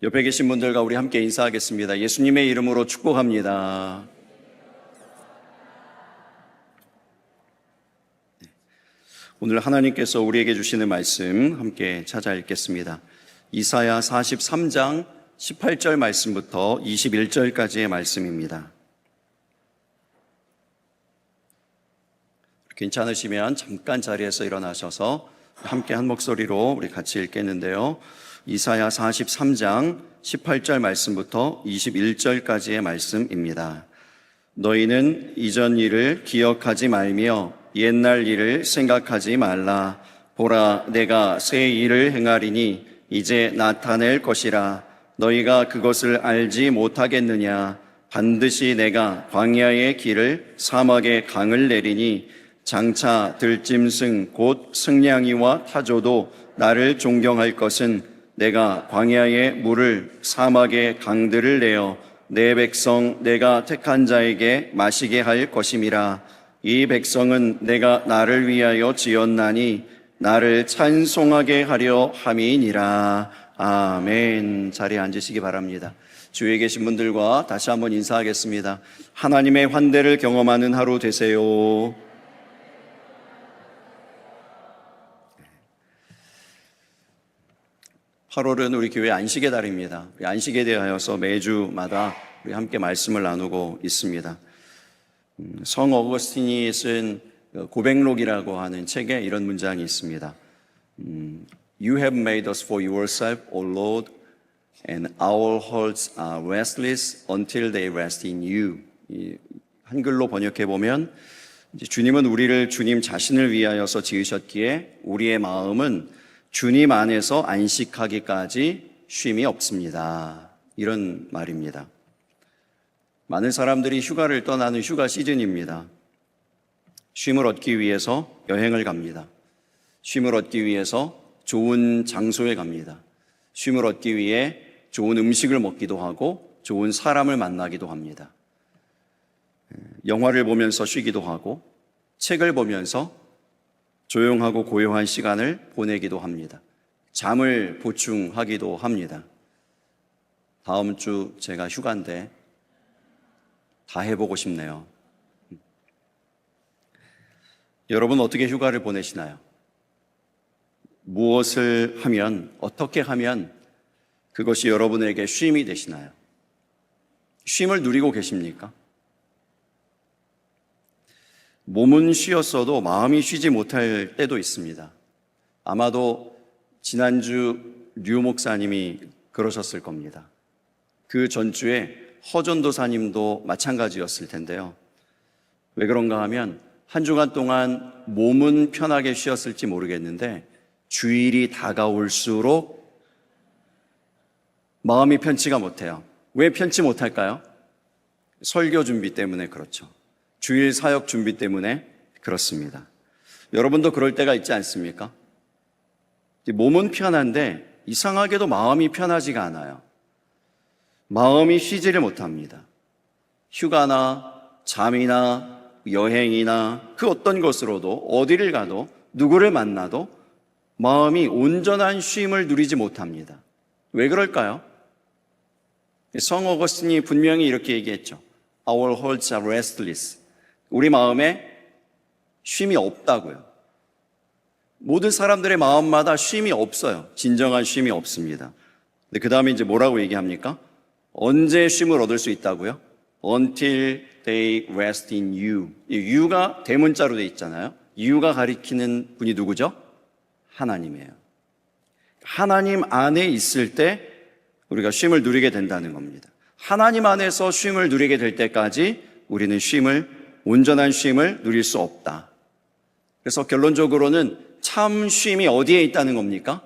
옆에 계신 분들과 우리 함께 인사하겠습니다. 예수님의 이름으로 축복합니다. 오늘 하나님께서 우리에게 주시는 말씀 함께 찾아 읽겠습니다. 이사야 43장 18절 말씀부터 21절까지의 말씀입니다. 괜찮으시면 잠깐 자리에서 일어나셔서 함께 한 목소리로 우리 같이 읽겠는데요. 이사야 43장 18절 말씀부터 21절까지의 말씀입니다. 너희는 이전 일을 기억하지 말며 옛날 일을 생각하지 말라. 보라, 내가 새 일을 행하리니 이제 나타낼 것이라. 너희가 그것을 알지 못하겠느냐? 반드시 내가 광야의 길을 사막의 강을 내리니 장차 들짐승 곧 승냥이와 타조도 나를 존경할 것은 내가 광야의 물을 사막의 강들을 내어 내 백성 내가 택한 자에게 마시게 할 것임이라. 이 백성은 내가 나를 위하여 지었나니 나를 찬송하게 하려 함이니라. 아멘. 자리에 앉으시기 바랍니다. 주위에 계신 분들과 다시 한번 인사하겠습니다. 하나님의 환대를 경험하는 하루 되세요. (8월은) 우리 교회 안식의 달입니다. 우리 안식에 대하여서 매주마다 우리 함께 말씀을 나누고 있습니다. 성 어거스틴이 쓴 고백록이라고 하는 책에 이런 문장이 있습니다. You have made us for yourself, O Lord, and our hearts are restless until they rest in you. 한글로 번역해 보면 주님은 우리를 주님 자신을 위하여서 지으셨기에 우리의 마음은 주님 안에서 안식하기까지 쉼이 없습니다. 이런 말입니다. 많은 사람들이 휴가를 떠나는 휴가 시즌입니다. 쉼을 얻기 위해서 여행을 갑니다. 쉼을 얻기 위해서 좋은 장소에 갑니다. 쉼을 얻기 위해 좋은 음식을 먹기도 하고 좋은 사람을 만나기도 합니다. 영화를 보면서 쉬기도 하고 책을 보면서 조용하고 고요한 시간을 보내기도 합니다. 잠을 보충하기도 합니다. 다음 주 제가 휴가인데 다 해보고 싶네요. 여러분 어떻게 휴가를 보내시나요? 무엇을 하면, 어떻게 하면 그것이 여러분에게 쉼이 되시나요? 쉼을 누리고 계십니까? 몸은 쉬었어도 마음이 쉬지 못할 때도 있습니다. 아마도 지난주 류 목사님이 그러셨을 겁니다. 그 전주에 허전도사님도 마찬가지였을 텐데요. 왜 그런가 하면 한 주간 동안 몸은 편하게 쉬었을지 모르겠는데 주일이 다가올수록 마음이 편치가 못해요. 왜 편치 못할까요? 설교 준비 때문에 그렇죠. 주일 사역 준비 때문에 그렇습니다. 여러분도 그럴 때가 있지 않습니까? 몸은 편한데 이상하게도 마음이 편하지가 않아요. 마음이 쉬지를 못합니다. 휴가나 잠이나 여행이나 그 어떤 것으로도 어디를 가도 누구를 만나도 마음이 온전한 쉼을 누리지 못합니다. 왜 그럴까요? 성 어거스틴이 분명히 이렇게 얘기했죠. Our hearts are restless. 우리 마음에 쉼이 없다고요. 모든 사람들의 마음마다 쉼이 없어요. 진정한 쉼이 없습니다. 근데 그 다음에 이제 뭐라고 얘기합니까? 언제 쉼을 얻을 수 있다고요? Until they rest in you. you가 대문자로 돼 있잖아요. you가 가리키는 분이 누구죠? 하나님이에요. 하나님 안에 있을 때 우리가 쉼을 누리게 된다는 겁니다. 하나님 안에서 쉼을 누리게 될 때까지 우리는 온전한 쉼을 누릴 수 없다. 그래서 결론적으로는 참 쉼이 어디에 있다는 겁니까?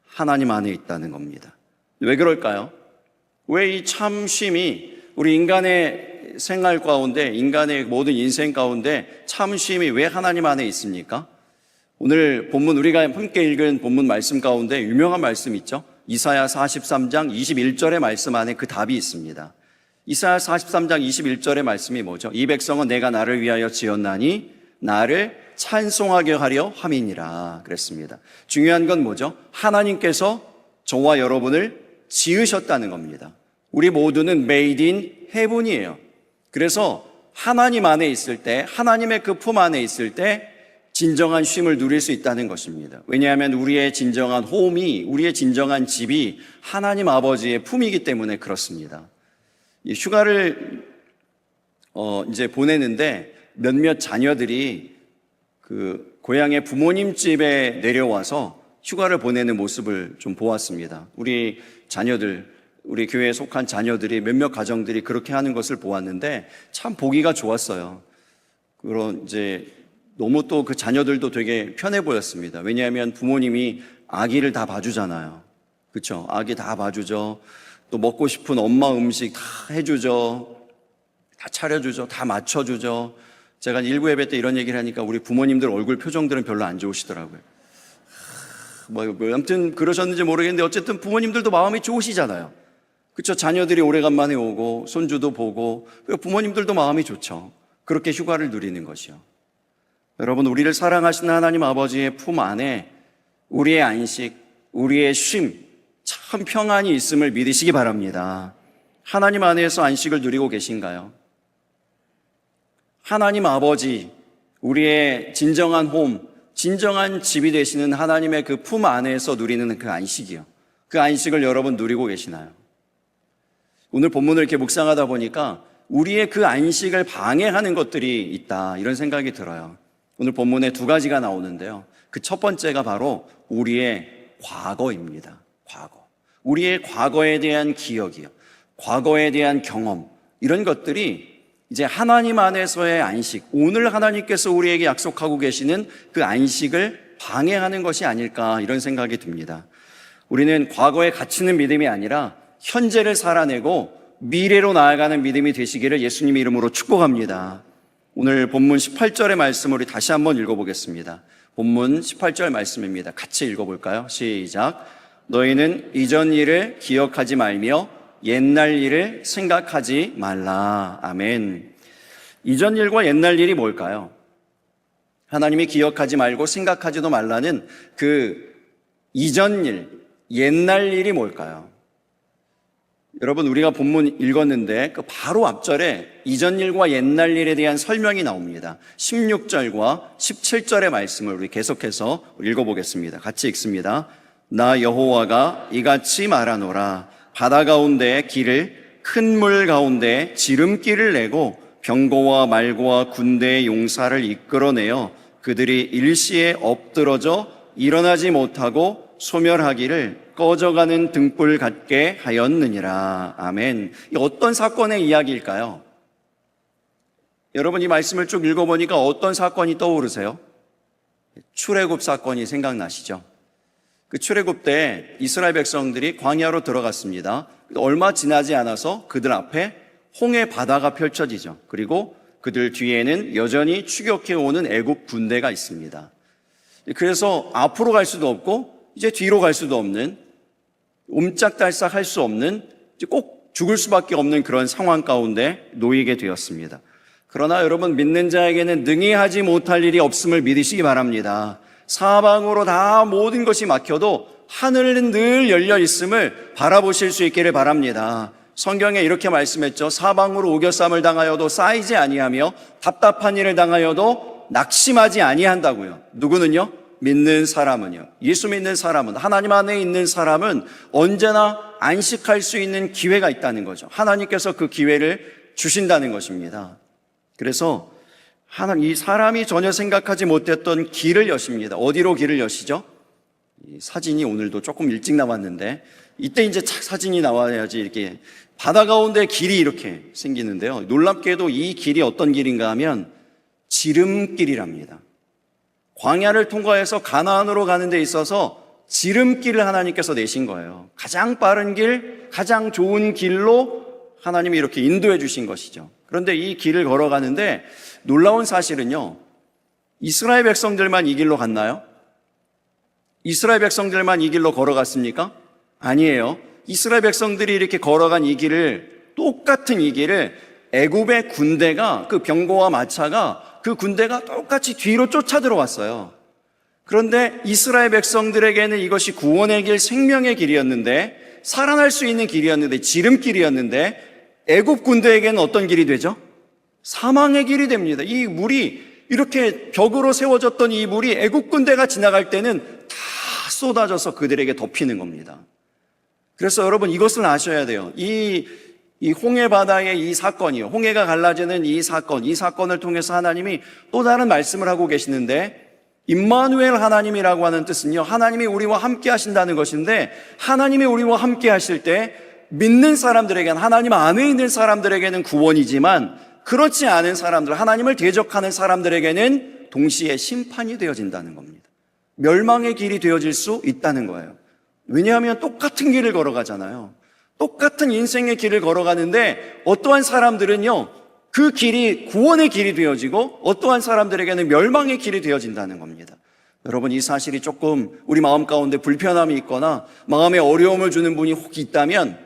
하나님 안에 있다는 겁니다. 왜 그럴까요? 왜 이 참 쉼이 우리 인간의 생활 가운데, 인간의 모든 인생 가운데 참 쉼이 왜 하나님 안에 있습니까? 오늘 본문, 우리가 함께 읽은 본문 말씀 가운데 유명한 말씀 있죠? 이사야 43장 21절의 말씀 안에 그 답이 있습니다. 이사야 43장 21절의 말씀이 뭐죠? 이 백성은 내가 나를 위하여 지었나니 나를 찬송하게 하려 함이니라 그랬습니다. 중요한 건 뭐죠? 하나님께서 저와 여러분을 지으셨다는 겁니다. 우리 모두는 made in heaven이에요. 그래서 하나님 안에 있을 때, 하나님의 그 품 안에 있을 때 진정한 쉼을 누릴 수 있다는 것입니다. 왜냐하면 우리의 진정한 홈이, 우리의 진정한 집이 하나님 아버지의 품이기 때문에 그렇습니다. 이 휴가를 이제 보내는데 몇몇 자녀들이 그 고향의 부모님 집에 내려와서 휴가를 보내는 모습을 좀 보았습니다. 우리 자녀들, 우리 교회에 속한 자녀들이 몇몇 가정들이 그렇게 하는 것을 보았는데 참 보기가 좋았어요. 그런 이제 너무 또 그 자녀들도 되게 편해 보였습니다. 왜냐하면 부모님이 아기를 다 봐주잖아요. 그렇죠? 아기 다 봐주죠. 또 먹고 싶은 엄마 음식 다 해주죠. 다 차려주죠. 다 맞춰주죠. 제가 일부 예배 때 이런 얘기를 하니까 우리 부모님들 얼굴 표정들은 별로 안 좋으시더라고요. 아무튼 그러셨는지 모르겠는데 어쨌든 부모님들도 마음이 좋으시잖아요. 그렇죠? 자녀들이 오래간만에 오고 손주도 보고 부모님들도 마음이 좋죠. 그렇게 휴가를 누리는 것이요. 여러분, 우리를 사랑하시는 하나님 아버지의 품 안에 우리의 안식, 우리의 쉼, 참 평안이 있음을 믿으시기 바랍니다. 하나님 안에서 안식을 누리고 계신가요? 하나님 아버지, 우리의 진정한 홈, 진정한 집이 되시는 하나님의 그 품 안에서 누리는 그 안식이요. 그 안식을 여러분 누리고 계시나요? 오늘 본문을 이렇게 묵상하다 보니까 우리의 그 안식을 방해하는 것들이 있다, 이런 생각이 들어요. 오늘 본문에 두 가지가 나오는데요. 그 첫 번째가 바로 우리의 과거입니다. 과거. 우리의 과거에 대한 기억이요. 과거에 대한 경험. 이런 것들이 이제 하나님 안에서의 안식, 오늘 하나님께서 우리에게 약속하고 계시는 그 안식을 방해하는 것이 아닐까, 이런 생각이 듭니다. 우리는 과거에 갇히는 믿음이 아니라 현재를 살아내고 미래로 나아가는 믿음이 되시기를 예수님의 이름으로 축복합니다. 오늘 본문 18절의 말씀을 우리 다시 한번 읽어보겠습니다. 본문 18절 말씀입니다. 같이 읽어볼까요? 시작. 너희는 이전 일을 기억하지 말며 옛날 일을 생각하지 말라. 아멘. 이전 일과 옛날 일이 뭘까요? 하나님이 기억하지 말고 생각하지도 말라는 그 이전 일, 옛날 일이 뭘까요? 여러분, 우리가 본문 읽었는데 그 바로 앞절에 이전 일과 옛날 일에 대한 설명이 나옵니다. 16절과 17절의 말씀을 우리 계속해서 읽어보겠습니다. 같이 읽습니다. 나 여호와가 이같이 말하노라. 바다 가운데 길을, 큰 물 가운데 지름길을 내고 병거와 말고와 군대의 용사를 이끌어내어 그들이 일시에 엎드러져 일어나지 못하고 소멸하기를 꺼져가는 등불 같게 하였느니라. 아멘. 이 어떤 사건의 이야기일까요? 여러분, 이 말씀을 쭉 읽어보니까 어떤 사건이 떠오르세요? 출애굽 사건이 생각나시죠? 그 출애굽 때 이스라엘 백성들이 광야로 들어갔습니다. 얼마 지나지 않아서 그들 앞에 홍해 바다가 펼쳐지죠. 그리고 그들 뒤에는 여전히 추격해오는 애국 군대가 있습니다. 그래서 앞으로 갈 수도 없고 이제 뒤로 갈 수도 없는, 옴짝달싹 할 수 없는, 꼭 죽을 수밖에 없는 그런 상황 가운데 놓이게 되었습니다. 그러나 여러분, 믿는 자에게는 능히 하지 못할 일이 없음을 믿으시기 바랍니다. 사방으로 다 모든 것이 막혀도 하늘은 늘 열려 있음을 바라보실 수 있기를 바랍니다. 성경에 이렇게 말씀했죠. 사방으로 오겨쌈을 당하여도 쌓이지 아니하며 답답한 일을 당하여도 낙심하지 아니한다고요. 누구는요? 믿는 사람은요. 예수 믿는 사람은, 하나님 안에 있는 사람은 언제나 안식할 수 있는 기회가 있다는 거죠. 하나님께서 그 기회를 주신다는 것입니다. 그래서 이 사람이 전혀 생각하지 못했던 길을 여십니다. 어디로 길을 여시죠? 이 사진이 오늘도 조금 일찍 나왔는데 이때 이제 착 사진이 나와야지 이렇게 바다 가운데 길이 이렇게 생기는데요. 놀랍게도 이 길이 어떤 길인가 하면 지름길이랍니다. 광야를 통과해서 가나안으로 가는 데 있어서 지름길을 하나님께서 내신 거예요. 가장 빠른 길, 가장 좋은 길로 하나님이 이렇게 인도해 주신 것이죠. 그런데 이 길을 걸어가는데 놀라운 사실은요, 이스라엘 백성들만 이 길로 갔나요? 이스라엘 백성들만 이 길로 걸어갔습니까? 아니에요. 이스라엘 백성들이 이렇게 걸어간 이 길을, 똑같은 이 길을 애굽의 군대가, 그 병거와 마차가, 그 군대가 똑같이 뒤로 쫓아 들어왔어요. 그런데 이스라엘 백성들에게는 이것이 구원의 길, 생명의 길이었는데 살아날 수 있는 길이었는데, 지름길이었는데 애굽 군대에게는 어떤 길이 되죠? 사망의 길이 됩니다. 이 물이 이렇게 벽으로 세워졌던 이 물이 애굽 군대가 지나갈 때는 다 쏟아져서 그들에게 덮이는 겁니다. 그래서 여러분 이것을 아셔야 돼요. 이 홍해 바다의 이 사건이요, 홍해가 갈라지는 이 사건을 통해서 하나님이 또 다른 말씀을 하고 계시는데, 임마누엘 하나님이라고 하는 뜻은요, 하나님이 우리와 함께 하신다는 것인데, 하나님이 우리와 함께 하실 때 믿는 사람들에게는, 하나님 안에 있는 사람들에게는 구원이지만 그렇지 않은 사람들, 하나님을 대적하는 사람들에게는 동시에 심판이 되어진다는 겁니다. 멸망의 길이 되어질 수 있다는 거예요. 왜냐하면 똑같은 길을 걸어가잖아요. 똑같은 인생의 길을 걸어가는데 어떠한 사람들은요, 그 길이 구원의 길이 되어지고 어떠한 사람들에게는 멸망의 길이 되어진다는 겁니다. 여러분, 이 사실이 조금 우리 마음 가운데 불편함이 있거나 마음에 어려움을 주는 분이 혹 있다면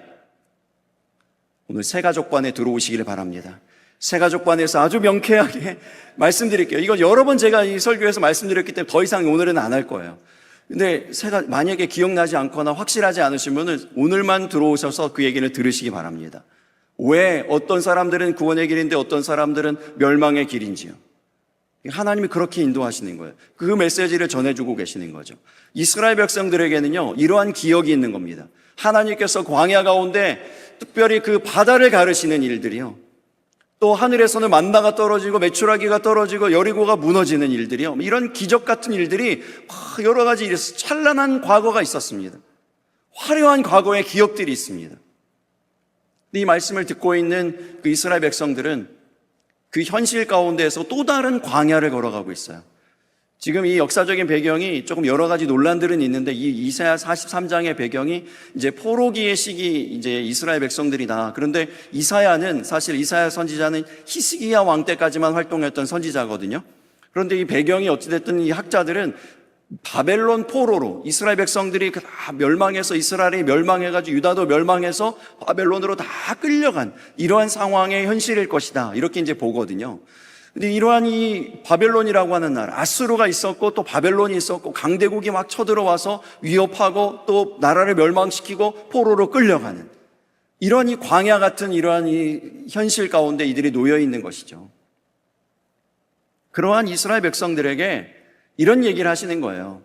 오늘 새가족관에 들어오시기를 바랍니다. 새가족관에서 아주 명쾌하게 말씀드릴게요. 이건 여러 번 제가 이 설교에서 말씀드렸기 때문에 더 이상 오늘은 안 할 거예요. 근데 만약에 기억나지 않거나 확실하지 않으시면은 오늘만 들어오셔서 그 얘기를 들으시기 바랍니다. 왜 어떤 사람들은 구원의 길인데 어떤 사람들은 멸망의 길인지요. 하나님이 그렇게 인도하시는 거예요. 그 메시지를 전해주고 계시는 거죠. 이스라엘 백성들에게는요, 이러한 기억이 있는 겁니다. 하나님께서 광야 가운데 특별히 그 바다를 가르시는 일들이요, 또 하늘에서는 만나가 떨어지고 메추라기가 떨어지고 여리고가 무너지는 일들이요, 이런 기적 같은 일들이 여러 가지 찬란한 과거가 있었습니다. 화려한 과거의 기억들이 있습니다. 이 말씀을 듣고 있는 그 이스라엘 백성들은 그 현실 가운데에서 또 다른 광야를 걸어가고 있어요. 지금 이 역사적인 배경이 조금 여러 가지 논란들은 있는데, 이 이사야 43장의 배경이 이제 포로기의 시기, 이제 이스라엘 백성들이다. 그런데 이사야는, 사실 이사야 선지자는 히스기야 왕 때까지만 활동했던 선지자거든요. 그런데 이 배경이 어찌됐든 이 학자들은 바벨론 포로로 이스라엘 백성들이 다 멸망해서, 이스라엘이 멸망해가지고 유다도 멸망해서 바벨론으로 다 끌려간 이러한 상황의 현실일 것이다, 이렇게 이제 보거든요. 근데 이러한 이 바벨론이라고 하는 나라, 아수르가 있었고 또 바벨론이 있었고 강대국이 막 쳐들어와서 위협하고 또 나라를 멸망시키고 포로로 끌려가는 이러한 이 광야 같은 이러한 이 현실 가운데 이들이 놓여 있는 것이죠. 그러한 이스라엘 백성들에게 이런 얘기를 하시는 거예요.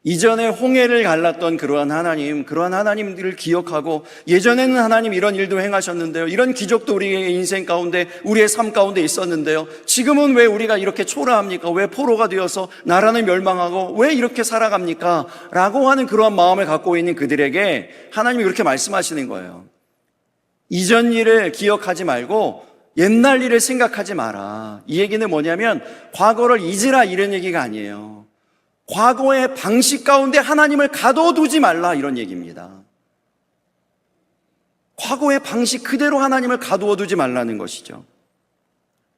이전에 홍해를 갈랐던 그러한 하나님들을 기억하고, 예전에는 하나님 이런 일도 행하셨는데요, 이런 기적도 우리의 인생 가운데, 우리의 삶 가운데 있었는데요, 지금은 왜 우리가 이렇게 초라합니까? 왜 포로가 되어서 나라는 멸망하고 왜 이렇게 살아갑니까? 라고 하는 그러한 마음을 갖고 있는 그들에게 하나님이 그렇게 말씀하시는 거예요. 이전 일을 기억하지 말고 옛날 일을 생각하지 마라. 이 얘기는 뭐냐면 과거를 잊으라, 이런 얘기가 아니에요. 과거의 방식 가운데 하나님을 가둬두지 말라, 이런 얘기입니다. 과거의 방식 그대로 하나님을 가두어두지 말라는 것이죠.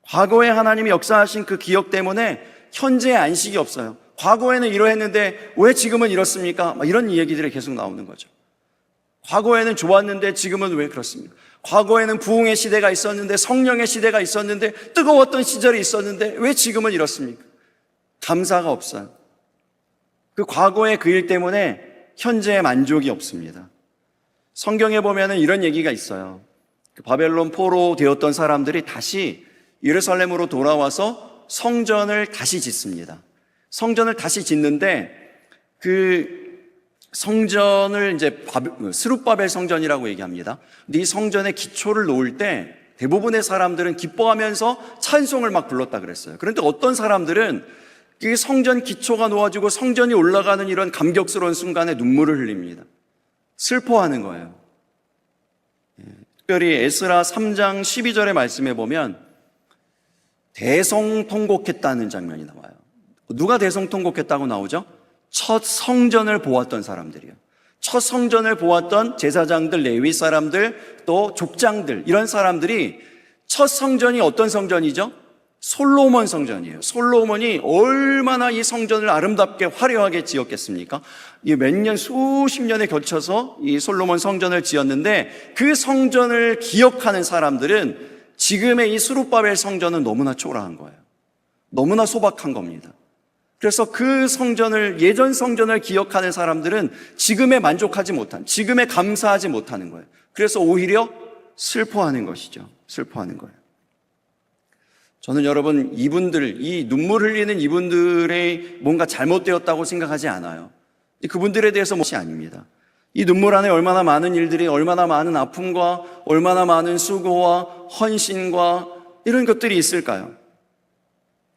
과거에 하나님이 역사하신 그 기억 때문에 현재의 안식이 없어요. 과거에는 이러했는데 왜 지금은 이렇습니까? 이런 얘기들이 계속 나오는 거죠. 과거에는 좋았는데 지금은 왜 그렇습니까? 과거에는 부흥의 시대가 있었는데, 성령의 시대가 있었는데, 뜨거웠던 시절이 있었는데 왜 지금은 이렇습니까? 감사가 없어요. 그 과거의 그 일 때문에 현재의 만족이 없습니다. 성경에 보면은 이런 얘기가 있어요. 그 바벨론 포로 되었던 사람들이 다시 예루살렘으로 돌아와서 성전을 다시 짓습니다. 성전을 다시 짓는데 그 성전을 이제 스룹바벨 성전이라고 얘기합니다. 근데 이 성전의 기초를 놓을 때 대부분의 사람들은 기뻐하면서 찬송을 막 불렀다 그랬어요. 그런데 어떤 사람들은 그 성전 기초가 놓아지고 성전이 올라가는 이런 감격스러운 순간에 눈물을 흘립니다. 슬퍼하는 거예요. 특별히 에스라 3장 12절의 말씀에 보면 대성통곡했다는 장면이 나와요. 누가 대성통곡했다고 나오죠? 첫 성전을 보았던 사람들이요. 첫 성전을 보았던 제사장들, 레위 사람들, 또 족장들, 이런 사람들이 첫 성전이 어떤 성전이죠? 솔로몬 성전이에요. 솔로몬이 얼마나 이 성전을 아름답게 화려하게 지었겠습니까? 몇 년, 수십 년에 걸쳐서 이 솔로몬 성전을 지었는데, 그 성전을 기억하는 사람들은 지금의 이 스룹바벨 성전은 너무나 초라한 거예요. 너무나 소박한 겁니다. 그래서 그 성전을, 예전 성전을 기억하는 사람들은 지금에 만족하지 못한, 지금에 감사하지 못하는 거예요. 그래서 오히려 슬퍼하는 것이죠. 슬퍼하는 거예요. 저는 여러분, 이분들, 이 눈물 흘리는 이분들의 뭔가 잘못되었다고 생각하지 않아요. 그분들에 대해서 무엇이 아닙니다. 이 눈물 안에 얼마나 많은 일들이, 얼마나 많은 아픔과 얼마나 많은 수고와 헌신과 이런 것들이 있을까요?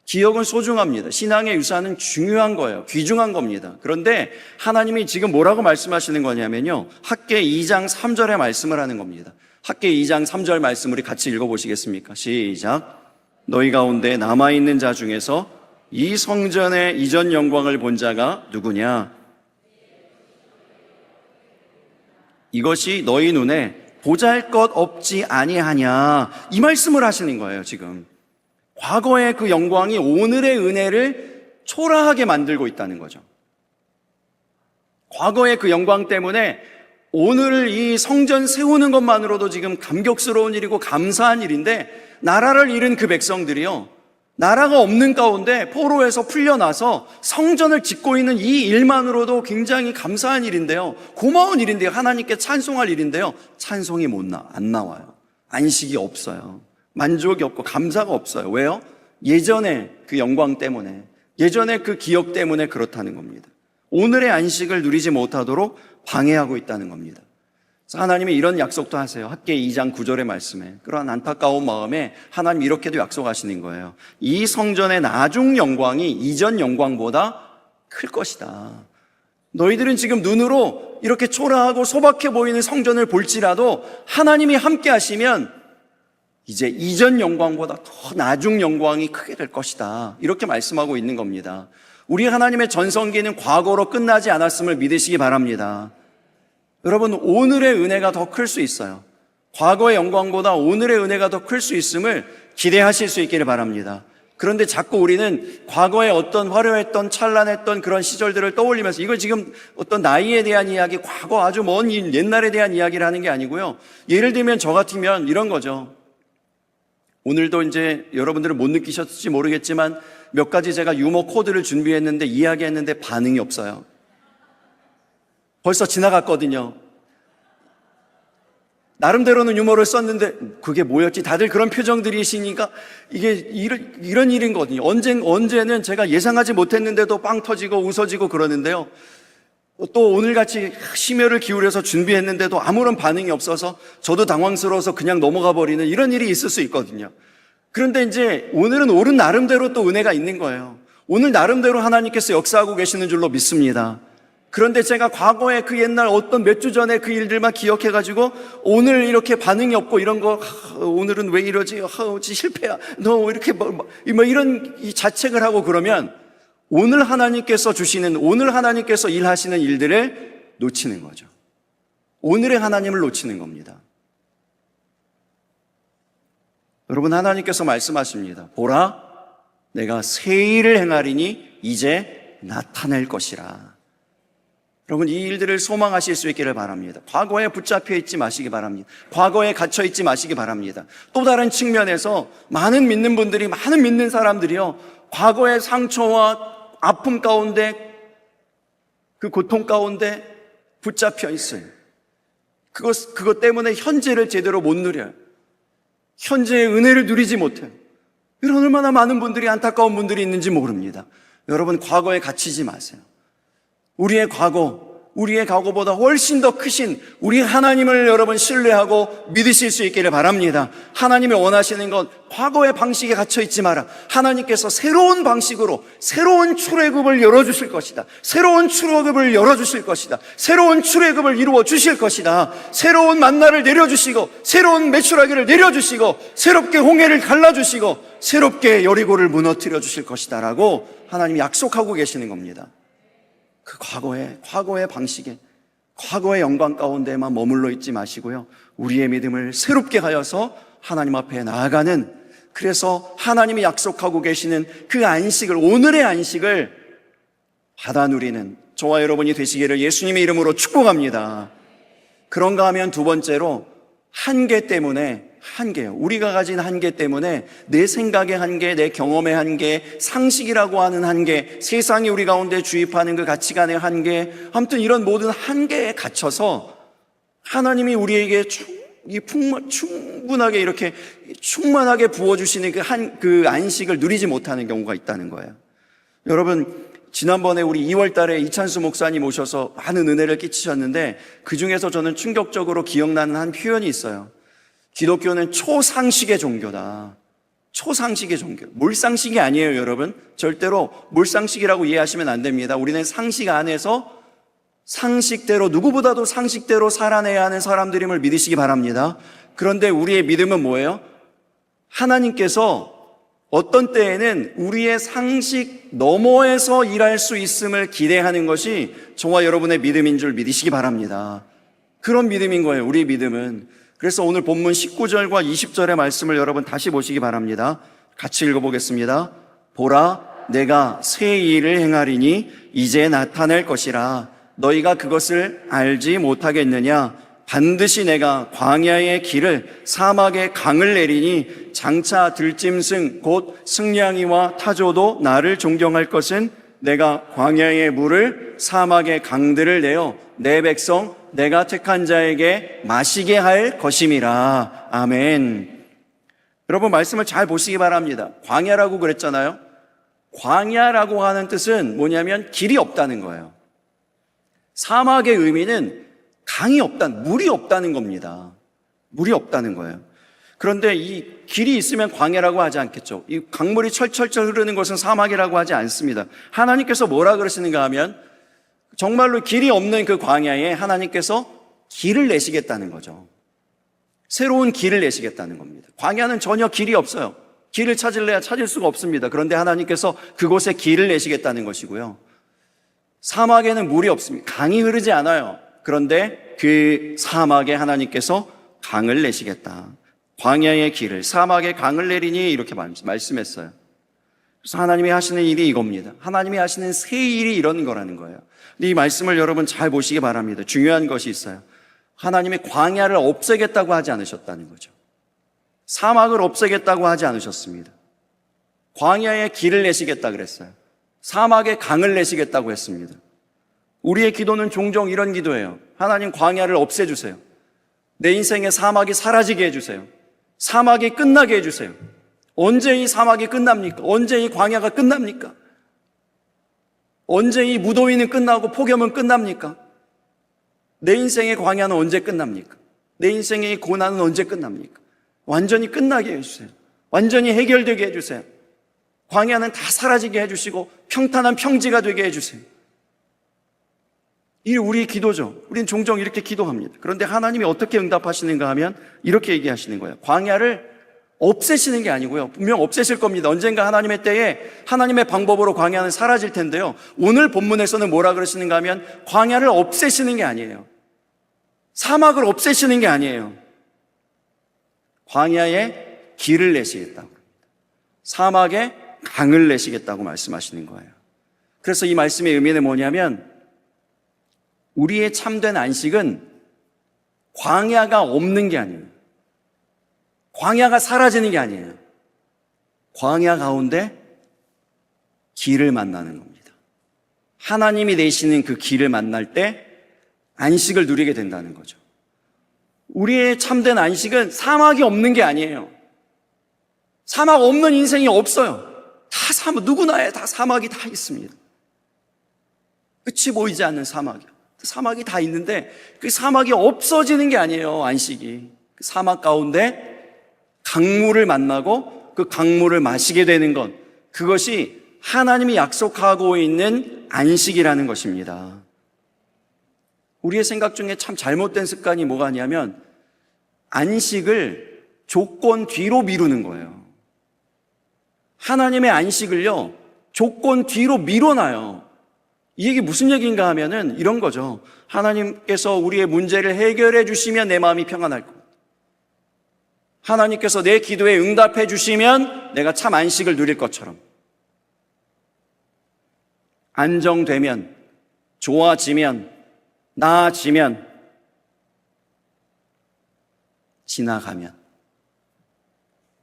기억은 소중합니다. 신앙의 유산은 중요한 거예요. 귀중한 겁니다. 그런데 하나님이 지금 뭐라고 말씀하시는 거냐면요, 학개 2장 3절의 말씀을 하는 겁니다. 학개 2장 3절 말씀 우리 같이 읽어보시겠습니까? 시작. 너희 가운데 남아있는 자 중에서 이 성전의 이전 영광을 본 자가 누구냐? 이것이 너희 눈에 보잘것 없지 아니하냐? 이 말씀을 하시는 거예요, 지금. 과거의 그 영광이 오늘의 은혜를 초라하게 만들고 있다는 거죠. 과거의 그 영광 때문에 오늘 이 성전 세우는 것만으로도 지금 감격스러운 일이고 감사한 일인데, 나라를 잃은 그 백성들이요, 나라가 없는 가운데 포로에서 풀려나서 성전을 짓고 있는 이 일만으로도 굉장히 감사한 일인데요, 고마운 일인데요, 하나님께 찬송할 일인데요, 찬송이 안 나와요. 안식이 없어요. 만족이 없고 감사가 없어요. 왜요? 예전의 그 영광 때문에, 예전의 그 기억 때문에 그렇다는 겁니다. 오늘의 안식을 누리지 못하도록 방해하고 있다는 겁니다. 그래서 하나님이 이런 약속도 하세요. 학개 2장 9절의 말씀에. 그러한 안타까운 마음에 하나님 이렇게도 약속하시는 거예요. 이 성전의 나중 영광이 이전 영광보다 클 것이다. 너희들은 지금 눈으로 이렇게 초라하고 소박해 보이는 성전을 볼지라도 하나님이 함께 하시면 이제 이전 영광보다 더 나중 영광이 크게 될 것이다. 이렇게 말씀하고 있는 겁니다. 우리 하나님의 전성기는 과거로 끝나지 않았음을 믿으시기 바랍니다. 여러분, 오늘의 은혜가 더 클 수 있어요. 과거의 영광보다 오늘의 은혜가 더 클 수 있음을 기대하실 수 있기를 바랍니다. 그런데 자꾸 우리는 과거에 어떤 화려했던 찬란했던 그런 시절들을 떠올리면서, 이거 지금 어떤 나이에 대한 이야기, 과거 아주 먼 옛날에 대한 이야기를 하는 게 아니고요, 예를 들면 저 같으면 이런 거죠. 오늘도 이제 여러분들은 못 느끼셨을지 모르겠지만 몇 가지 제가 유머 코드를 준비했는데 이야기했는데 반응이 없어요. 벌써 지나갔거든요. 나름대로는 유머를 썼는데 그게 뭐였지? 다들 그런 표정들이시니까 이게 이런 일인거든요. 언제는 제가 예상하지 못했는데도 빵 터지고 웃어지고 그러는데요, 또 오늘같이 심혈을 기울여서 준비했는데도 아무런 반응이 없어서 저도 당황스러워서 그냥 넘어가 버리는 이런 일이 있을 수 있거든요. 그런데 이제 오늘은 옳은 나름대로 또 은혜가 있는 거예요. 오늘 나름대로 하나님께서 역사하고 계시는 줄로 믿습니다. 그런데 제가 과거에 그 옛날 어떤 몇 주 전에 그 일들만 기억해가지고 오늘 이렇게 반응이 없고 이런 거, 오늘은 왜 이러지? 실패야. 너 이렇게 이런 자책을 하고 그러면 오늘 하나님께서 주시는, 오늘 하나님께서 일하시는 일들을 놓치는 거죠. 오늘의 하나님을 놓치는 겁니다. 여러분, 하나님께서 말씀하십니다. 보라, 내가 새 일을 행하리니 이제 나타낼 것이라. 여러분, 이 일들을 소망하실 수 있기를 바랍니다. 과거에 붙잡혀 있지 마시기 바랍니다. 과거에 갇혀 있지 마시기 바랍니다. 또 다른 측면에서 많은 믿는 분들이, 많은 믿는 사람들이요, 과거의 상처와 아픔 가운데, 그 고통 가운데 붙잡혀 있어요. 그것 때문에 현재를 제대로 못 누려요. 현재의 은혜를 누리지 못해요. 이런 얼마나 많은 분들이, 안타까운 분들이 있는지 모릅니다. 여러분, 과거에 갇히지 마세요. 우리의 과거보다 훨씬 더 크신 우리 하나님을 여러분 신뢰하고 믿으실 수 있기를 바랍니다. 하나님이 원하시는 것, 과거의 방식에 갇혀있지 마라. 하나님께서 새로운 방식으로 새로운 출애굽을 열어주실 것이다. 새로운 출애굽을 열어주실 것이다. 새로운 출애굽을 이루어 주실 것이다. 새로운 만나를 내려주시고, 새로운 메추라기를 내려주시고, 새롭게 홍해를 갈라주시고, 새롭게 여리고를 무너뜨려 주실 것이다 라고 하나님이 약속하고 계시는 겁니다. 그 과거의 방식에, 과거의 영광 가운데만 머물러 있지 마시고요, 우리의 믿음을 새롭게 하여서 하나님 앞에 나아가는, 그래서 하나님이 약속하고 계시는 그 안식을, 오늘의 안식을 받아 누리는 저와 여러분이 되시기를 예수님의 이름으로 축복합니다. 그런가 하면 두 번째로, 한계 때문에 한계예요. 우리가 가진 한계 때문에 내 생각의 한계, 내 경험의 한계, 상식이라고 하는 한계, 세상이 우리 가운데 주입하는 그 가치관의 한계, 아무튼 이런 모든 한계에 갇혀서 하나님이 우리에게 충분하게 이렇게 충만하게 부어주시는 그 안식을 누리지 못하는 경우가 있다는 거예요. 여러분, 지난번에 우리 2월 달에 이찬수 목사님 오셔서 많은 은혜를 끼치셨는데 그 중에서 저는 충격적으로 기억나는 한 표현이 있어요. 기독교는 초상식의 종교다. 초상식의 종교. 몰상식이 아니에요, 여러분. 절대로 몰상식이라고 이해하시면 안 됩니다. 우리는 상식 안에서 상식대로, 누구보다도 상식대로 살아내야 하는 사람들임을 믿으시기 바랍니다. 그런데 우리의 믿음은 뭐예요? 하나님께서 어떤 때에는 우리의 상식 너머에서 일할 수 있음을 기대하는 것이 저와 여러분의 믿음인 줄 믿으시기 바랍니다. 그런 믿음인 거예요, 우리의 믿음은. 그래서 오늘 본문 19절과 20절의 말씀을 여러분 다시 보시기 바랍니다. 같이 읽어보겠습니다. 보라, 내가 새 일을 행하리니 이제 나타낼 것이라. 너희가 그것을 알지 못하겠느냐? 반드시 내가 광야의 길을 사막의 강을 내리니 장차 들짐승 곧 승냥이와 타조도 나를 존경할 것은 내가 광야의 물을 사막의 강들을 내어 내 백성 내가 택한 자에게 마시게 할 것임이라. 아멘. 여러분, 말씀을 잘 보시기 바랍니다. 광야라고 그랬잖아요. 광야라고 하는 뜻은 뭐냐면 길이 없다는 거예요. 사막의 의미는 강이 없다는, 물이 없다는 겁니다. 물이 없다는 거예요. 그런데 이 길이 있으면 광야라고 하지 않겠죠. 이 강물이 철철철 흐르는 것은 사막이라고 하지 않습니다. 하나님께서 뭐라 그러시는가 하면 정말로 길이 없는 그 광야에 하나님께서 길을 내시겠다는 거죠. 새로운 길을 내시겠다는 겁니다. 광야는 전혀 길이 없어요. 길을 찾을래야 찾을 수가 없습니다. 그런데 하나님께서 그곳에 길을 내시겠다는 것이고요. 사막에는 물이 없습니다. 강이 흐르지 않아요. 그런데 그 사막에 하나님께서 강을 내시겠다. 광야의 길을, 사막에 강을 내리니 이렇게 말씀했어요. 그래서 하나님이 하시는 일이 이겁니다. 하나님이 하시는 새 일이 이런 거라는 거예요. 근데 이 말씀을 여러분 잘 보시기 바랍니다. 중요한 것이 있어요. 하나님이 광야를 없애겠다고 하지 않으셨다는 거죠. 사막을 없애겠다고 하지 않으셨습니다. 광야의 길을 내시겠다 그랬어요. 사막에 강을 내시겠다고 했습니다. 우리의 기도는 종종 이런 기도예요. 하나님, 광야를 없애주세요. 내 인생의 사막이 사라지게 해주세요. 사막이 끝나게 해주세요. 언제 이 사막이 끝납니까? 언제 이 광야가 끝납니까? 언제 이 무더위는 끝나고 폭염은 끝납니까? 내 인생의 광야는 언제 끝납니까? 내 인생의 고난은 언제 끝납니까? 완전히 끝나게 해주세요. 완전히 해결되게 해주세요. 광야는 다 사라지게 해주시고 평탄한 평지가 되게 해주세요. 이 우리의 기도죠. 우리는 종종 이렇게 기도합니다. 그런데 하나님이 어떻게 응답하시는가 하면 이렇게 얘기하시는 거예요. 광야를 없애시는 게 아니고요. 분명 없애실 겁니다. 언젠가 하나님의 때에 하나님의 방법으로 광야는 사라질 텐데요. 오늘 본문에서는 뭐라 그러시는가 하면 광야를 없애시는 게 아니에요. 사막을 없애시는 게 아니에요. 광야에 길을 내시겠다고, 사막에 강을 내시겠다고 말씀하시는 거예요. 그래서 이 말씀의 의미는 뭐냐면 우리의 참된 안식은 광야가 없는 게 아니에요. 광야가 사라지는 게 아니에요. 광야 가운데 길을 만나는 겁니다. 하나님이 내시는 그 길을 만날 때 안식을 누리게 된다는 거죠. 우리의 참된 안식은 사막이 없는 게 아니에요. 사막 없는 인생이 없어요. 다 사막, 누구나에 다 사막이 다 있습니다. 끝이 보이지 않는 사막이요. 사막이 다 있는데 그 사막이 없어지는 게 아니에요. 안식이. 그 사막 가운데 강물을 만나고 그 강물을 마시게 되는 것, 그것이 하나님이 약속하고 있는 안식이라는 것입니다. 우리의 생각 중에 참 잘못된 습관이 뭐가 있냐면 안식을 조건 뒤로 미루는 거예요. 하나님의 안식을요, 조건 뒤로 밀어놔요. 이 얘기 무슨 얘기인가 하면은 이런 거죠. 하나님께서 우리의 문제를 해결해 주시면 내 마음이 평안할 것. 하나님께서 내 기도에 응답해 주시면 내가 참 안식을 누릴 것처럼. 안정되면, 좋아지면, 나아지면, 지나가면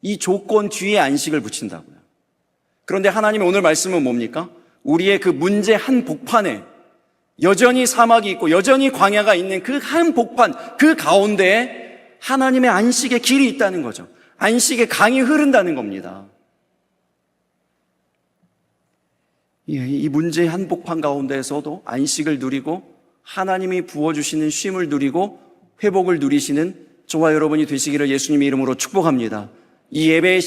이 조건 뒤에 안식을 붙인다고요. 그런데 하나님의 오늘 말씀은 뭡니까? 우리의 그 문제 한복판에 여전히 사막이 있고 여전히 광야가 있는 그 한복판, 그 가운데에 하나님의 안식의 길이 있다는 거죠. 안식의 강이 흐른다는 겁니다. 이 문제의 한복판 가운데에서도 안식을 누리고 하나님이 부어주시는 쉼을 누리고 회복을 누리시는 저와 여러분이 되시기를 예수님의 이름으로 축복합니다. 이 예배의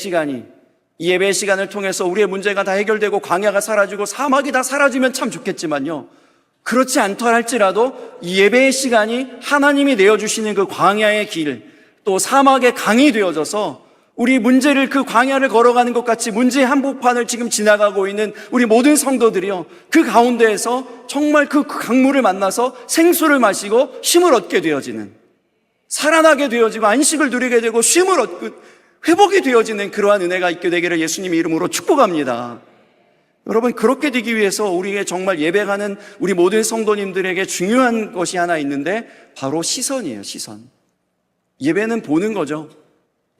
시간을 통해서 우리의 문제가 다 해결되고 광야가 사라지고 사막이 다 사라지면 참 좋겠지만요, 그렇지 않다 할지라도 이 예배의 시간이 하나님이 내어주시는 그 광야의 길, 또 사막의 강이 되어져서 우리 문제를, 그 광야를 걸어가는 것 같이 문제의 한복판을 지금 지나가고 있는 우리 모든 성도들이요, 그 가운데에서 정말 그 강물을 만나서 생수를 마시고 쉼을 얻게 되어지는, 살아나게 되어지고 안식을 누리게 되고 쉼을 얻고 회복이 되어지는 그러한 은혜가 있게 되기를 예수님의 이름으로 축복합니다. 여러분, 그렇게 되기 위해서 우리의 정말 예배가는 우리 모든 성도님들에게 중요한 것이 하나 있는데 바로 시선이에요. 시선. 예배는 보는 거죠.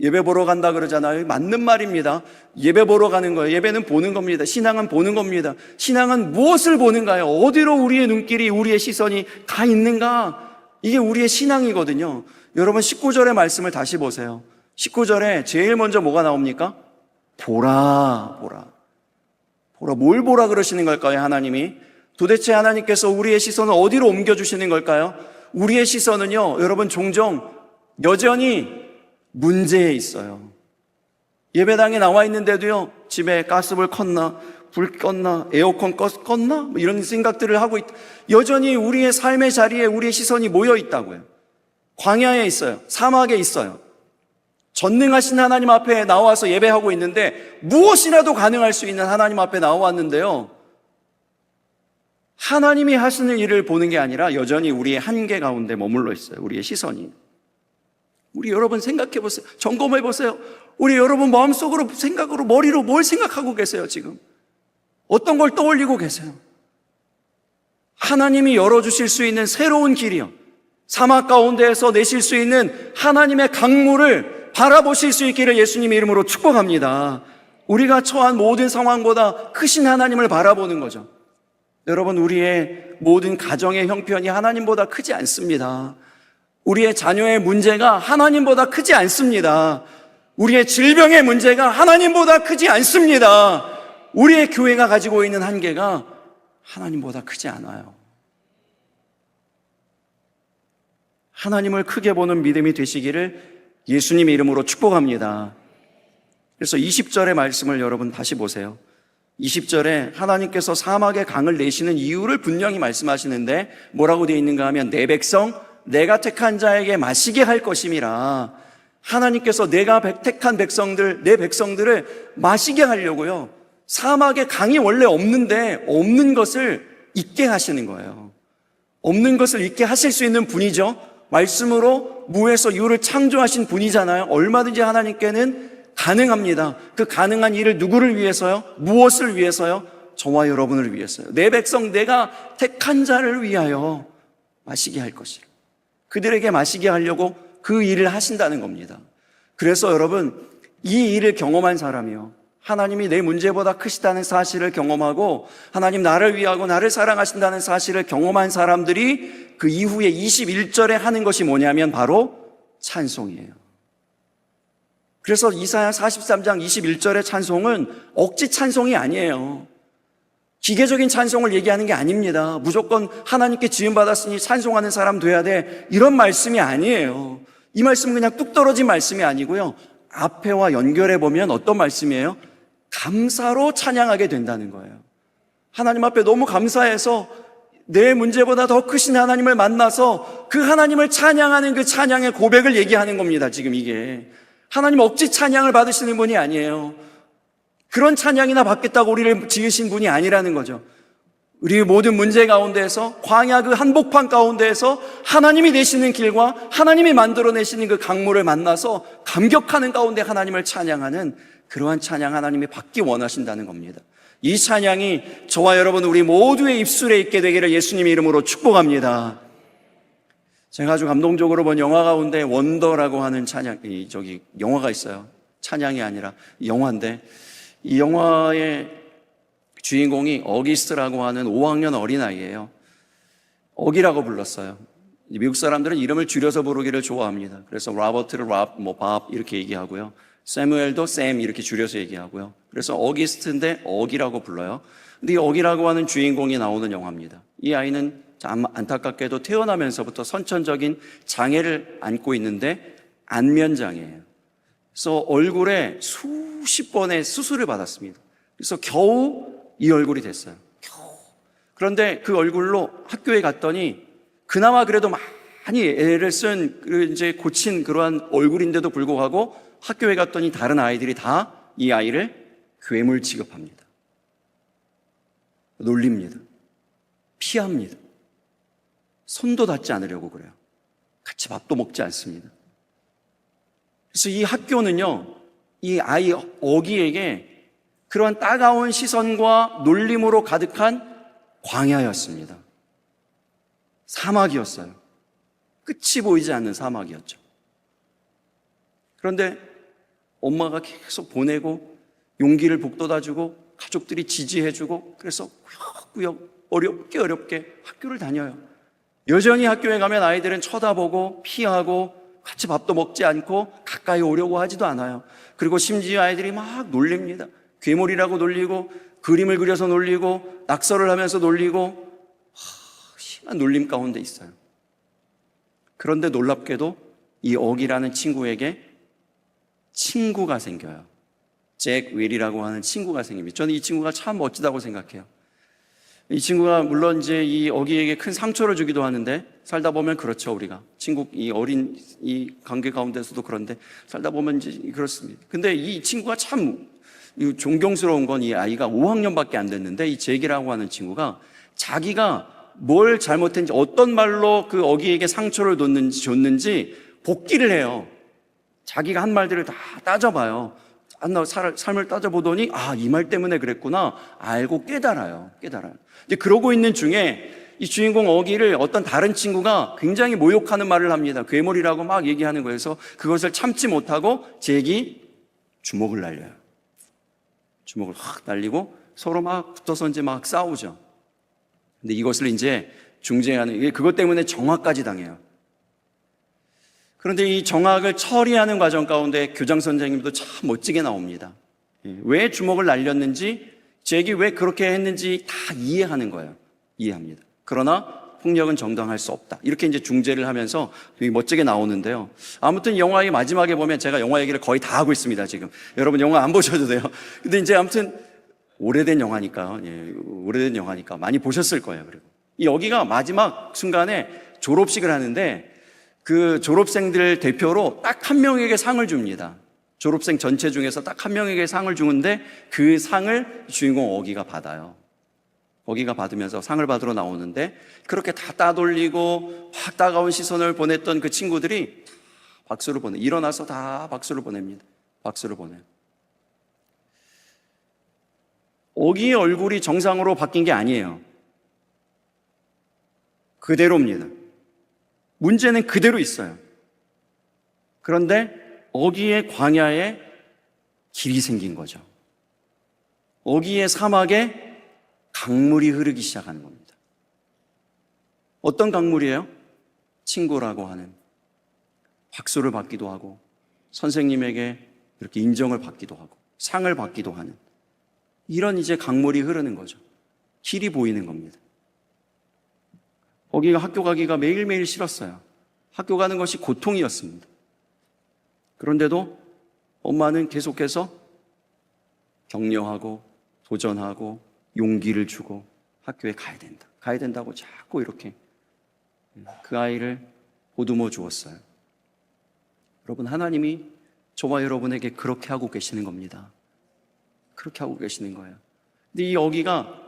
예배 보러 간다 그러잖아요. 맞는 말입니다. 예배 보러 가는 거예요. 예배는 보는 겁니다. 신앙은 보는 겁니다. 신앙은 무엇을 보는가요? 어디로 우리의 눈길이, 우리의 시선이 가 있는가? 이게 우리의 신앙이거든요. 여러분, 19절의 말씀을 다시 보세요. 19절에 제일 먼저 뭐가 나옵니까? 보라, 보라. 보라, 뭘 보라 그러시는 걸까요, 하나님이? 도대체 하나님께서 우리의 시선을 어디로 옮겨주시는 걸까요? 우리의 시선은요, 여러분, 종종 여전히 문제에 있어요. 예배당에 나와 있는데도요, 집에 가스불 껐나, 불 껐나, 에어컨 껐나, 뭐 이런 생각들을 하고 여전히 우리의 삶의 자리에 우리의 시선이 모여 있다고요. 광야에 있어요. 사막에 있어요. 전능하신 하나님 앞에 나와서 예배하고 있는데 무엇이라도 가능할 수 있는 하나님 앞에 나왔는데요, 하나님이 하시는 일을 보는 게 아니라 여전히 우리의 한계 가운데 머물러 있어요. 우리의 시선이. 우리 여러분 생각해 보세요. 점검해 보세요. 우리 여러분 마음속으로, 생각으로, 머리로 뭘 생각하고 계세요, 지금? 어떤 걸 떠올리고 계세요? 하나님이 열어주실 수 있는 새로운 길이요, 사막 가운데에서 내실 수 있는 하나님의 강물을 바라보실 수 있기를 예수님의 이름으로 축복합니다. 우리가 처한 모든 상황보다 크신 하나님을 바라보는 거죠. 여러분, 우리의 모든 가정의 형편이 하나님보다 크지 않습니다. 우리의 자녀의 문제가 하나님보다 크지 않습니다. 우리의 질병의 문제가 하나님보다 크지 않습니다. 우리의 교회가 가지고 있는 한계가 하나님보다 크지 않아요. 하나님을 크게 보는 믿음이 되시기를 예수님의 이름으로 축복합니다. 그래서 20절의 말씀을 여러분 다시 보세요. 20절에 하나님께서 사막의 강을 내시는 이유를 분명히 말씀하시는데 뭐라고 되어 있는가 하면 내 백성, 내가 택한 자에게 마시게 할 것임이라. 하나님께서 내가 택한 백성들, 내 백성들을 마시게 하려고요, 사막에 강이 원래 없는데 없는 것을 있게 하시는 거예요. 없는 것을 있게 하실 수 있는 분이죠. 말씀으로 무에서 유를 창조하신 분이잖아요. 얼마든지 하나님께는 가능합니다. 그 가능한 일을 누구를 위해서요? 무엇을 위해서요? 저와 여러분을 위해서요. 내 백성, 내가 택한 자를 위하여 마시게 할 것이라. 그들에게 마시게 하려고 그 일을 하신다는 겁니다. 그래서 여러분, 이 일을 경험한 사람이요, 하나님이 내 문제보다 크시다는 사실을 경험하고 하나님 나를 위하고 나를 사랑하신다는 사실을 경험한 사람들이 그 이후에 21절에 하는 것이 뭐냐면 바로 찬송이에요. 그래서 이사야 43장 21절의 찬송은 억지 찬송이 아니에요. 기계적인 찬송을 얘기하는 게 아닙니다. 무조건 하나님께 지음받았으니 찬송하는 사람 돼야 돼, 이런 말씀이 아니에요. 이 말씀은 그냥 뚝 떨어진 말씀이 아니고요, 앞에와 연결해 보면 어떤 말씀이에요? 감사로 찬양하게 된다는 거예요. 하나님 앞에 너무 감사해서 내 문제보다 더 크신 하나님을 만나서 그 하나님을 찬양하는 그 찬양의 고백을 얘기하는 겁니다. 지금 이게 하나님 억지 찬양을 받으시는 분이 아니에요. 그런 찬양이나 받겠다고 우리를 지으신 분이 아니라는 거죠. 우리 모든 문제 가운데에서, 광야 그 한복판 가운데에서 하나님이 내시는 길과 하나님이 만들어내시는 그 강물을 만나서 감격하는 가운데 하나님을 찬양하는 그러한 찬양 하나님이 받기 원하신다는 겁니다. 이 찬양이 저와 여러분 우리 모두의 입술에 있게 되기를 예수님의 이름으로 축복합니다. 제가 아주 감동적으로 본 영화 가운데 원더라고 하는 영화가 있어요. 찬양이 아니라 영화인데, 이 영화의 주인공이 어기스트라고 하는 5학년 어린아이예요. 어기라고 불렀어요. 미국 사람들은 이름을 줄여서 부르기를 좋아합니다. 그래서 로버트를 밥 이렇게 얘기하고요. 세무엘도 샘 이렇게 줄여서 얘기하고요. 그래서 어기스트인데 어기라고 불러요. 근데 이 어기라고 하는 주인공이 나오는 영화입니다. 이 아이는 참 안타깝게도 태어나면서부터 선천적인 장애를 안고 있는데 안면장애예요. 그래서 얼굴에 수십 번의 수술을 받았습니다. 그래서 겨우 이 얼굴이 됐어요. 겨우. 그런데 그 얼굴로 학교에 갔더니 그나마 그래도 많이 애를 쓴 이제 고친 그러한 얼굴인데도 불구하고 학교에 갔더니 다른 아이들이 다 이 아이를 괴물 취급합니다. 놀립니다. 피합니다. 손도 닿지 않으려고 그래요. 같이 밥도 먹지 않습니다. 그래서 이 학교는요, 이 아이 어기에게 그러한 따가운 시선과 놀림으로 가득한 광야였습니다. 사막이었어요. 끝이 보이지 않는 사막이었죠. 그런데 엄마가 계속 보내고 용기를 북돋아주고 가족들이 지지해주고 그래서 꾸역꾸역 어렵게 학교를 다녀요. 여전히 학교에 가면 아이들은 쳐다보고 피하고 같이 밥도 먹지 않고 가까이 오려고 하지도 않아요. 그리고 심지어 아이들이 막 놀립니다. 괴물이라고 놀리고 그림을 그려서 놀리고 낙서를 하면서 놀리고 심한 놀림 가운데 있어요. 그런데 놀랍게도 이 어기라는 친구에게 친구가 생겨요. 잭 윌이라고 하는 친구가 생깁니다. 저는 이 친구가 참 멋지다고 생각해요. 이 친구가 물론 이제 이 어기에게 큰 상처를 주기도 하는데 살다 보면 그렇죠, 우리가. 이 어린 이 관계 가운데서도 그런데 살다 보면 이제 그렇습니다. 근데 이 친구가 참 존경스러운 건 이 아이가 5학년밖에 안 됐는데 이 잭이라고 하는 친구가 자기가 뭘 잘못했는지 어떤 말로 그 어기에게 상처를 줬는지 복기를 해요. 자기가 한 말들을 다 따져봐요. 삶을 따져보더니 이 말 때문에 그랬구나 알고 깨달아요. 이제 그러고 있는 중에 이 주인공 어기를 어떤 다른 친구가 굉장히 모욕하는 말을 합니다. 괴물이라고 막 얘기하는 거예요. 그래서 그것을 참지 못하고 잭이 주먹을 날려요. 주먹을 확 날리고 서로 막 붙어서 이제 막 싸우죠. 근데 이것을 이제 중재하는, 그것 때문에 정화까지 당해요. 그런데 이 정학을 처리하는 과정 가운데 교장 선생님도 참 멋지게 나옵니다. 왜 주먹을 날렸는지, 잭이 왜 그렇게 했는지 다 이해하는 거예요. 이해합니다. 그러나 폭력은 정당할 수 없다. 이렇게 이제 중재를 하면서 되게 멋지게 나오는데요. 아무튼 영화의 마지막에 보면 제가 영화 얘기를 거의 다 하고 있습니다, 지금. 여러분 영화 안 보셔도 돼요. 근데 이제 아무튼 오래된 영화니까, 오래된 영화니까 많이 보셨을 거예요. 그리고 이 여기가 마지막 순간에 졸업식을 하는데 그 졸업생들 대표로 딱 한 명에게 상을 줍니다. 졸업생 전체 중에서 딱 한 명에게 상을 주는데 그 상을 주인공 어기가 받아요. 어기가 받으면서 상을 받으러 나오는데 그렇게 다 따돌리고 확 따가운 시선을 보냈던 그 친구들이 박수를 보내. 일어나서 다 박수를 보냅니다. 박수를 보내요. 어기의 얼굴이 정상으로 바뀐 게 아니에요. 그대로입니다. 문제는 그대로 있어요. 그런데 어기의 광야에 길이 생긴 거죠. 어기의 사막에 강물이 흐르기 시작하는 겁니다. 어떤 강물이에요? 친구라고 하는, 박수를 받기도 하고 선생님에게 이렇게 인정을 받기도 하고 상을 받기도 하는 이런 이제 강물이 흐르는 거죠. 길이 보이는 겁니다. 어기가 학교 가기가 매일매일 싫었어요. 학교 가는 것이 고통이었습니다. 그런데도 엄마는 계속해서 격려하고 도전하고 용기를 주고 학교에 가야 된다고 자꾸 이렇게 그 아이를 보듬어 주었어요. 여러분, 하나님이 저와 여러분에게 그렇게 하고 계시는 겁니다. 그렇게 하고 계시는 거예요. 근데 이 어기가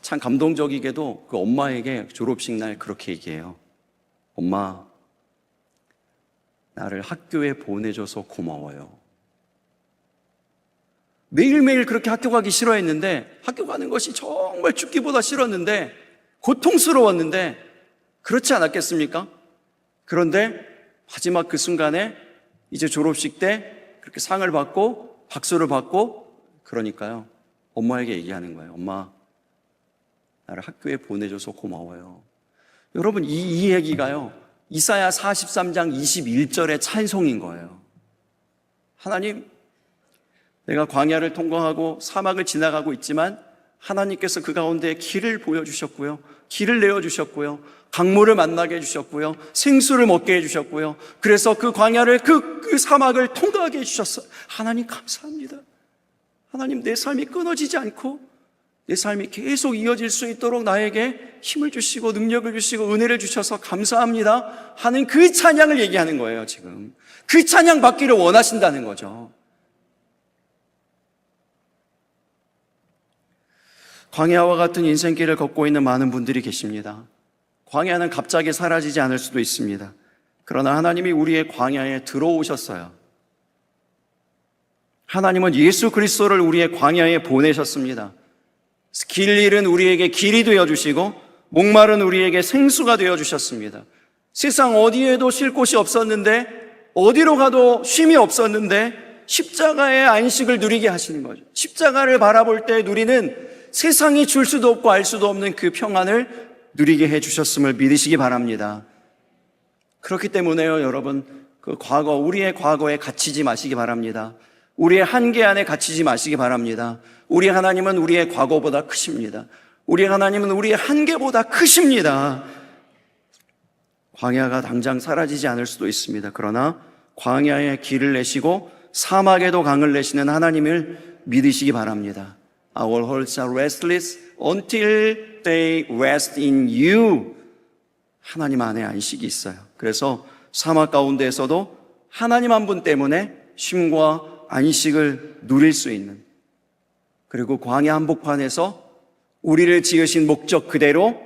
참 감동적이게도 그 엄마에게 졸업식 날 그렇게 얘기해요. 엄마, 나를 학교에 보내줘서 고마워요. 매일매일 그렇게 학교 가기 싫어했는데, 학교 가는 것이 정말 죽기보다 싫었는데, 고통스러웠는데, 그렇지 않았겠습니까? 그런데 마지막 그 순간에 이제 졸업식 때 그렇게 상을 받고 박수를 받고, 그러니까요 엄마에게 얘기하는 거예요. 엄마, 나를 학교에 보내줘서 고마워요. 여러분, 이 얘기가요 이사야 43장 21절의 찬송인 거예요. 하나님, 내가 광야를 통과하고 사막을 지나가고 있지만 하나님께서 그 가운데 길을 보여주셨고요, 길을 내어주셨고요, 강물을 만나게 해주셨고요, 생수를 먹게 해주셨고요, 그래서 그 광야를 그 사막을 통과하게 해주셨어요. 하나님 감사합니다. 하나님, 내 삶이 끊어지지 않고 내 삶이 계속 이어질 수 있도록 나에게 힘을 주시고 능력을 주시고 은혜를 주셔서 감사합니다 하는 그 찬양을 얘기하는 거예요. 지금 그 찬양 받기를 원하신다는 거죠. 광야와 같은 인생길을 걷고 있는 많은 분들이 계십니다. 광야는 갑자기 사라지지 않을 수도 있습니다. 그러나 하나님이 우리의 광야에 들어오셨어요. 하나님은 예수 그리스도를 우리의 광야에 보내셨습니다. 길 잃은 우리에게 길이 되어주시고 목마른 우리에게 생수가 되어주셨습니다. 세상 어디에도 쉴 곳이 없었는데, 어디로 가도 쉼이 없었는데 십자가의 안식을 누리게 하시는 거죠. 십자가를 바라볼 때 누리는, 세상이 줄 수도 없고 알 수도 없는 그 평안을 누리게 해주셨음을 믿으시기 바랍니다. 그렇기 때문에요, 여러분, 우리의 과거에 갇히지 마시기 바랍니다. 우리의 한계 안에 갇히지 마시기 바랍니다. 우리 하나님은 우리의 과거보다 크십니다. 우리 하나님은 우리의 한계보다 크십니다. 광야가 당장 사라지지 않을 수도 있습니다. 그러나 광야에 길을 내시고 사막에도 강을 내시는 하나님을 믿으시기 바랍니다. Our hearts are restless until they rest in you. 하나님 안에 안식이 있어요. 그래서 사막 가운데에서도 하나님 한 분 때문에 쉼과 안식을 누릴 수 있는, 그리고 광야 한복판에서 우리를 지으신 목적 그대로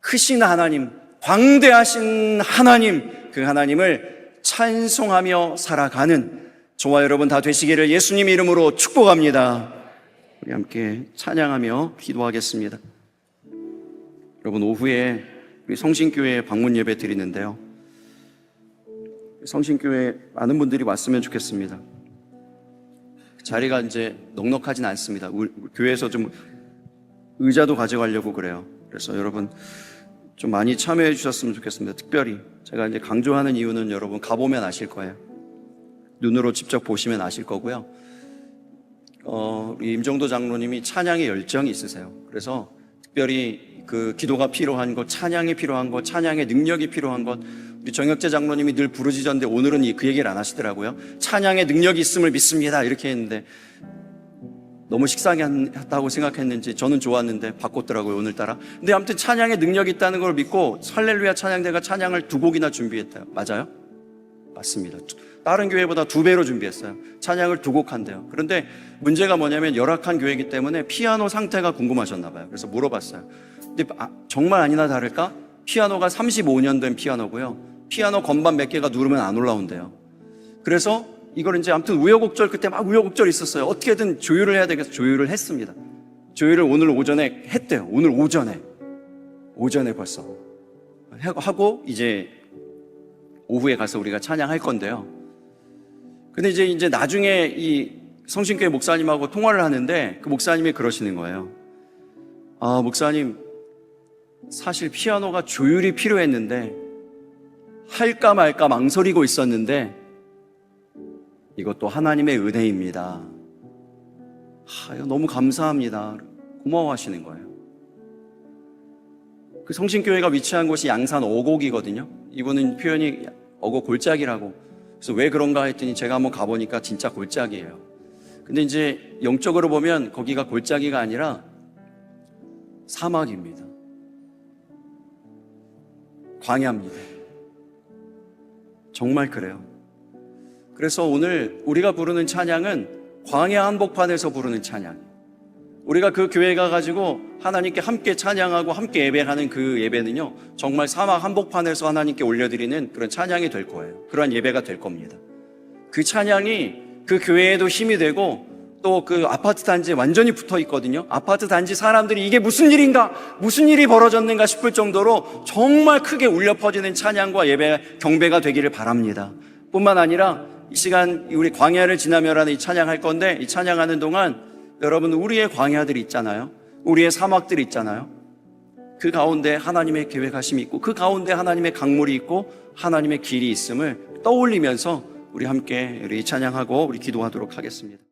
크신 하나님, 광대하신 하나님, 그 하나님을 찬송하며 살아가는 저와 여러분 다 되시기를 예수님 이름으로 축복합니다. 우리 함께 찬양하며 기도하겠습니다. 여러분, 오후에 우리 성신교회 방문 예배 드리는데요, 성신교회 많은 분들이 왔으면 좋겠습니다. 자리가 이제 넉넉하진 않습니다. 교회에서 좀 의자도 가져가려고 그래요. 그래서 여러분 좀 많이 참여해 주셨으면 좋겠습니다. 특별히 제가 이제 강조하는 이유는 여러분 가보면 아실 거예요. 눈으로 직접 보시면 아실 거고요. 임정도 장로님이 찬양에 열정이 있으세요. 그래서 특별히 그 기도가 필요한 것, 찬양이 필요한 것, 찬양의 능력이 필요한 것, 우리 정혁재 장로님이 늘 부르짖었는데 오늘은 그 얘기를 안 하시더라고요. 찬양의 능력이 있음을 믿습니다 이렇게 했는데 너무 식상했다고 생각했는지 저는 좋았는데 바꿨더라고요, 오늘따라. 근데 아무튼 찬양의 능력이 있다는 걸 믿고 할렐루야 찬양대가 찬양을 2곡이나 준비했대요. 맞아요? 맞습니다. 다른 교회보다 2배로 준비했어요. 찬양을 2곡 한대요. 그런데 문제가 뭐냐면 열악한 교회이기 때문에 피아노 상태가 궁금하셨나 봐요. 그래서 물어봤어요. 근데 정말 아니나 다를까 피아노가 35년 된 피아노고요, 피아노 건반 몇 개가 누르면 안 올라온대요. 그래서 이걸 이제 아무튼 우여곡절, 그때 막 우여곡절이 있었어요. 어떻게든 조율을 해야 되겠어. 조율을 했습니다. 조율을 오늘 오전에 했대요. 오늘 오전에 벌써 하고 이제 오후에 가서 우리가 찬양할 건데요. 근데 이제 나중에 이 성신교회 목사님하고 통화를 하는데 그 목사님이 그러시는 거예요. 아, 목사님, 사실 피아노가 조율이 필요했는데 할까 말까 망설이고 있었는데 이것도 하나님의 은혜입니다. 너무 감사합니다. 고마워하시는 거예요. 그 성신교회가 위치한 곳이 양산 어곡이거든요. 이분은 표현이 어곡 골짜기라고. 그래서 왜 그런가 했더니 제가 한번 가보니까 진짜 골짜기예요. 근데 이제 영적으로 보면 거기가 골짜기가 아니라 사막입니다. 광야입니다. 정말 그래요. 그래서 오늘 우리가 부르는 찬양은 광야 한복판에서 부르는 찬양. 우리가 그 교회 가가지고 하나님께 함께 찬양하고 함께 예배하는 그 예배는요, 정말 사막 한복판에서 하나님께 올려드리는 그런 찬양이 될 거예요. 그런 예배가 될 겁니다. 그 찬양이 그 교회에도 힘이 되고 또 그 아파트 단지에 완전히 붙어 있거든요. 아파트 단지 사람들이 이게 무슨 일인가, 무슨 일이 벌어졌는가 싶을 정도로 정말 크게 울려 퍼지는 찬양과 예배, 경배가 되기를 바랍니다. 뿐만 아니라 이 시간 우리 광야를 지나며라는 이 찬양할 건데, 이 찬양하는 동안 여러분, 우리의 광야들이 있잖아요. 우리의 사막들이 있잖아요. 그 가운데 하나님의 계획하심이 있고, 그 가운데 하나님의 강물이 있고 하나님의 길이 있음을 떠올리면서 우리 함께 우리 찬양하고 우리 기도하도록 하겠습니다.